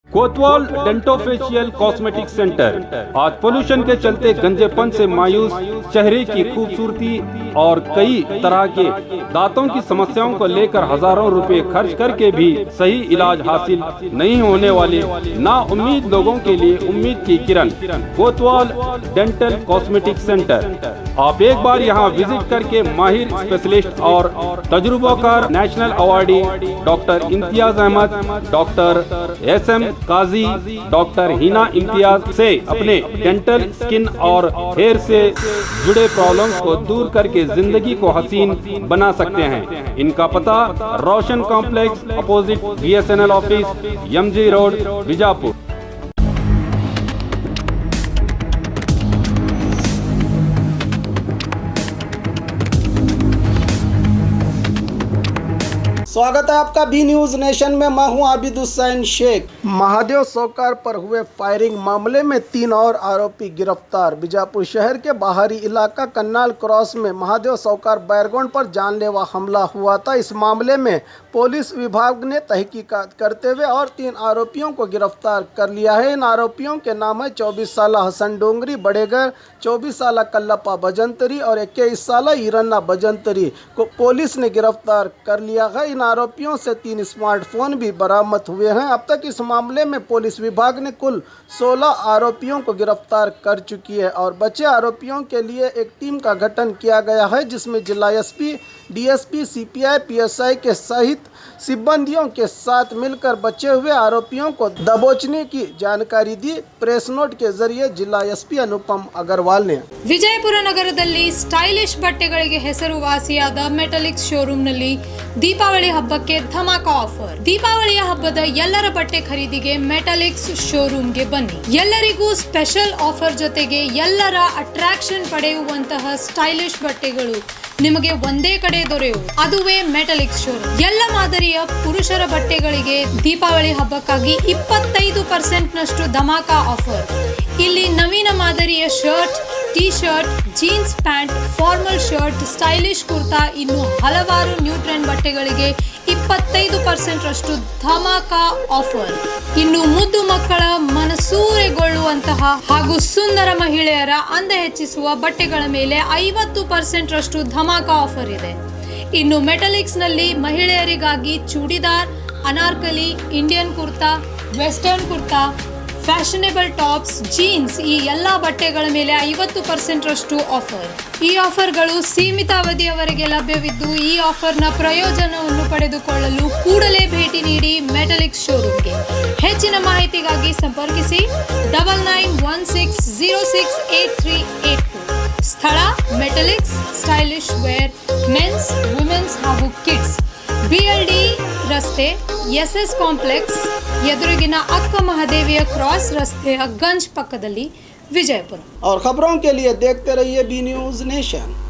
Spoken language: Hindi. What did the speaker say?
कोतवाल डेंटोफेशियल कॉस्मेटिक सेंटर आज पोल्यूशन के चलते गंजेपन से मायूस चेहरे की खूबसूरती और कई तरह के दांतों की समस्याओं को लेकर हजारों रुपए खर्च करके भी सही इलाज हासिल नहीं होने वाले ना उम्मीद लोगों के लिए उम्मीद की किरण कोतवाल डेंटल कॉस्मेटिक सेंटर। आप एक बार यहाँ विजिट करके माहिर स्पेशलिस्ट और तजुर्बाकार national awardee doctor Imtiaz Ahmed, doctor SM Kazi, doctor Hina Imtiaz से अपने डेंटल, स्किन और हेयर से जुड़े प्रॉब्लम्स को दूर करके जिंदगी को हसीन बना सकते हैं। इनका पता Roshan complex opposite BSNL office, MG road, Bijapur. स्वागत है आपका बी न्यूज नेशन में। मैं हूं आबिद हुसैन शेख। महादेव सौकार पर हुए फायरिंग मामले में 3 और आरोपी गिरफ्तार। बीजापुर शहर के बाहरी इलाका कन्नाल क्रॉस में महादेव सौकार बैरगोंड पर जानलेवा हमला हुआ था। इस मामले में पुलिस विभाग ने तहकीकात करते हुए और 3 आरोपियों को गिरफ्तार कर लिया है। इन आरोपियों के नाम है 24 साल हसन डोंगरी बड़ेगर, 24 साल कल्लप्पा बजंतरी और 21 साल ईरन्ना बजंतरी को पुलिस ने गिरफ्तार कर लिया है। इन आरोपियों से 3 स्मार्टफोन भी बरामद हुए हैं। अब तक इस मामले में पुलिस विभाग ने कुल 16 आरोपियों को गिरफ्तार कर चुकी है और बचे आरोपियों के लिए एक टीम का गठन किया गया है, जिसमें जिला SP, DSP, CPI, PSI के सहित सिब्बंदियों के साथ मिलकर बचे हुए आरोपियों को दबोचने की जानकारी दी। प्रेस नोट के जरिए जिला SP अनुपम अग्रवाल ने ವಿಜಯಪುರ ನಗರದಲ್ಲಿ ಸ್ಟೈಲಿಶ್ ಬಟ್ಟೆಗಳಿಗೆ ಹೆಸರುವಾಸಿಯಾದ ಮೆಟಲಿಕ್ಸ್ ಶೋರೂಮ್ನಲ್ಲಿ ದೀಪಾವಳಿ ಹಬ್ಬಕ್ಕೆ ಧಮಾಕ ಆಫರ್. ದೀಪಾವಳಿಯ ಹಬ್ಬದ ಎಲ್ಲರ ಬಟ್ಟೆ ಖರೀದಿಗೆ ಮೆಟಲಿಕ್ಸ್ ಶೋರೂಮ್ಗೆ ಬನ್ನಿ. ಎಲ್ಲರಿಗೂ ಸ್ಪೆಷಲ್ ಆಫರ್ ಜೊತೆಗೆ ಎಲ್ಲರ ಅಟ್ರಾಕ್ಷನ್ ಪಡೆಯುವಂತಹ ಸ್ಟೈಲಿಶ್ ಬಟ್ಟೆಗಳು ನಿಮಗೆ ಒಂದೇ ಕಡೆ ದೊರೆಯುವುದು, ಅದುವೇ ಮೆಟಲಿಕ್ಸ್ ಶೋರೂಮ್. ಎಲ್ಲ ಮಾದರಿಯ ಪುರುಷರ ಬಟ್ಟೆಗಳಿಗೆ ದೀಪಾವಳಿ ಹಬ್ಬಕ್ಕಾಗಿ 25% ನಷ್ಟು ಧಮಾಕ ಆಫರ್. ಇಲ್ಲಿ ನವೀನ ಮಾದರಿಯ shirt, T shirt, jeans pant, formal shirt, stylish kurta, ಇನ್ನು ಹಲವಾರು ನ್ಯೂ ಟ್ರೆಂಡ್ ಬಟ್ಟೆಗಳಿಗೆ 25% ರಷ್ಟು ಧಮಾಕ ಆಫರ್. ಇನ್ನು ಮುದ್ದು ಮಕ್ಕಳ ಮನಸೂರೆಗೊಳ್ಳುವಂತಹ ಹಾಗೂ ಸುಂದರ ಮಹಿಳೆಯರ ಅಂದ ಹೆಚ್ಚಿಸುವ ಬಟ್ಟೆಗಳ ಮೇಲೆ 50% ರಷ್ಟು ಧಮಾಕ ಆಫರ್ ಇದೆ. ಇನ್ನು ಮೆಟಲಿಕ್ಸ್ ನಲ್ಲಿ ಮಹಿಳೆಯರಿಗಾಗಿ churidar, Anarkali, Indian kurta, western kurta, fashionable tops, jeans ಈ ಎಲ್ಲ ಬಟ್ಟೆಗಳ ಮೇಲೆ 50% ರಷ್ಟು ಆಫರ್. ಈ ಆಫರ್ಗಳು ಸೀಮಿತ ಅವಧಿಯವರೆಗೆ ಲಭ್ಯವಿದ್ದು ಈ ಆಫರ್ನ ಪ್ರಯೋಜನವನ್ನು ಪಡೆದುಕೊಳ್ಳಲು ಕೂಡಲೇ ಭೇಟಿ ನೀಡಿ ಮೆಟಲಿಕ್ಸ್ ಶೋರೂಮ್ಗೆ. ಹೆಚ್ಚಿನ ಮಾಹಿತಿಗಾಗಿ ಸಂಪರ್ಕಿಸಿ 9916068382. ಸ್ಥಳ Metaliks stylish wear men's, women's ಹಾಗೂ ಕಿಡ್ಸ್, BLD ರಸ್ತೆ, SS ಕಾಂಪ್ಲೆಕ್ಸ್ ಎದುರಿಗಿನ ಅಕ್ಕ ಮಹಾದೇವಿಯ ಕ್ರಾಸ್ ರಸ್ತೆಯ ಗಂಜ್ ಪಕ್ಕದಲ್ಲಿ, विजयपुर। और खबरों के लिए देखते रहिए बी न्यूज नेशन।